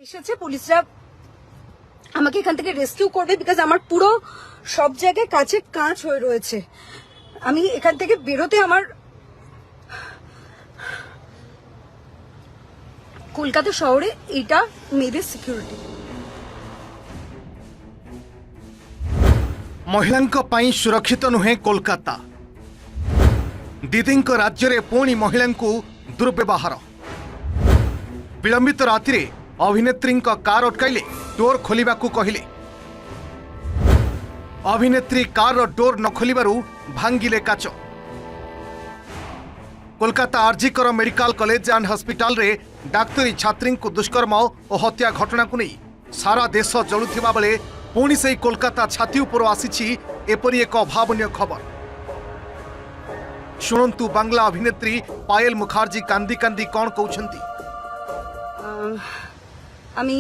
এসেছে পুলিশরা আমাকে এখান থেকে রেস্কিউ করবে, বিকজ আমার পুরো সব জায়গায় কাছে কাঁচ হয়ে রয়েছে। আমি এখান থেকে বেরোতে আমার কলকাতা শহরে এটা মেয়েদের সিকিউরিটি। महिलांक पई सुरक्षित नुहे कोलकाता। दीदींक राज्य रे पुणी महिलांकु दुर्व्यवहार। विलंबित राति अभिनेत्रींक कार अटकाइले डोर खोलिबाकू कहिले। अभिनेत्री कार डोर न खोलिबारु भांगिले काच। Kolkata RG Kar medical college and hospital रे डाक्तरी छात्री को दुष्कर्म और हत्या घटना को नहीं सारा देश जलुथिबा बेले पुणी से कोलकाता छाती उपर आसी एपरी एक अभावनीय खबर। शुणंतु बांग्ला अभिनेत्री पायल मुखार्जी कांदी कांदी कौन कहउछंती। আমি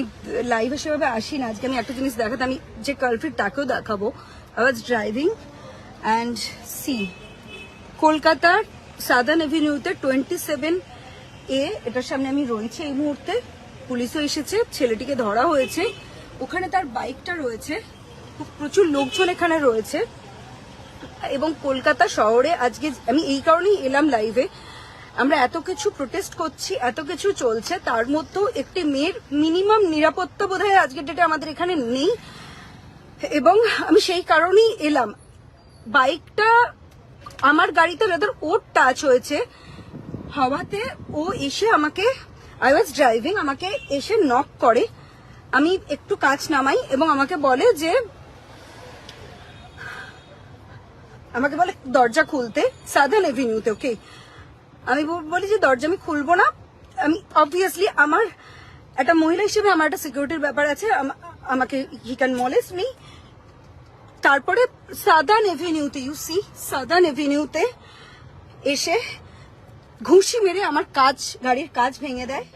লাইভে সেভাবে আসি না, আজকে আমি একটা জিনিস দেখাতে, আমি যে কালপ্রিট তাকেও দেখাবো। I was driving and see কলকাতার সাদার্ন এভিনিউতে 27A এটার সামনে আমি রয়েছি এই মুহূর্তে। পুলিশও এসেছে, ছেলেটিকে ধরা হয়েছে, ওখানে তার বাইকটা রয়েছে, প্রচুর লোকজন এখানে রয়েছে। এবং কলকাতা শহরে আজকে আমি এই কারণেই এলাম লাইভে, আমরা এত কিছু প্রোটেস্ট করছি, এত কিছু চলছে, তার মধ্যেও একটি মেয়ের মিনিমাম নিরাপত্তা বোধহয় আজকের ডেটে আমাদের এখানে নেই। এবং আমি সেই কারণেই এলাম। বাইকটা আমার গাড়িতে যাদের ওর টাচ হয়েছে হওয়াতে ও এসে আমাকে, আই ওয়াজ ড্রাইভিং, আমাকে এসে নক করে। আমি একটু কাঁচ নামাই এবং আমাকে বলে দরজা খুলতে সাদার্ন এভিনিউতে। ওকে, আমি বলি যে দরজা আমি খুলবো না। আমি অবভিয়াসলি আমার একটা মহিলা হিসেবে আমার একটা সিকিউরিটির ব্যাপার আছে, আমাকে হি ক্যান মলেস্ট মি। তারপরে সাদার্ন এভিনিউতে, ইউ সি সাদার্ন এভিনিউতে এসে ঘুষি মেরে আমার গাড়ির কাঁচ ভেঙে দেয়।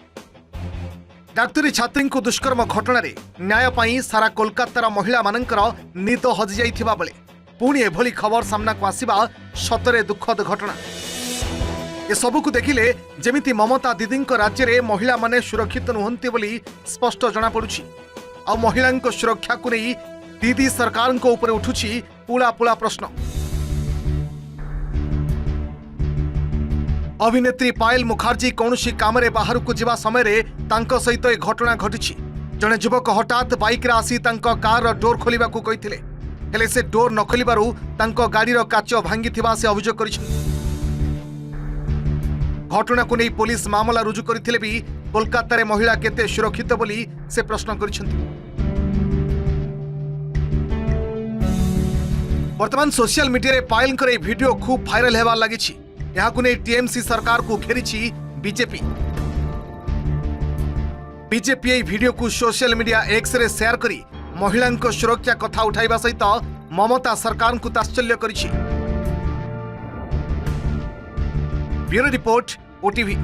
डाक्तरी छात्री को दुष्कर्म घटना रे न्याय पाई सारा कोलकातार महिला मानकर निद हजि जाइथिबा बेले पुणी एभली खबर सामना को आसिबा सतरे दुखद घटना। ए सबु को देखिले जेमिति ममता दीदींक राज्य रे महिला माने सुरक्षित नुहंती बोली स्पष्ट जना पड़ुछि। आ महिलांक सुरक्षा को नहीं दीदी सरकार को ऊपर उठुछि पुला पुला प्रश्न। अभिनेत्री पायल मुखार्जी कौनसी काम बाहर को जीवा समय तांको सहित ए घटना घटी। जड़े युवक हठात बाइक रे आसी तांको कार डोर खोलिबा को कहिथिले, हेले से डोर न खोलिबारु तांको गाड़ीर काच भांगिथिबा से अभियोग करिछन। घटना को नहीं पुलिस मामला रुजु करथिले भी कोलकाता रे महिला केते सुरक्षित बोली से प्रश्न करिछन्ति। वर्तमान सोशल मीडिया रे पायल करे वीडियो खूब वायरल हेबार लागिछि। यहाँ को नहीं टीएमसी सरकार को घेरी बीजेपी। बीजेपी এই वीडियो को सोशल मीडिया एक्स रे शेयर करी महिला सुरक्षा कथा उठाइबा सहित ममता सरकार को तात्सल्य करिछि। Bureau report OTV.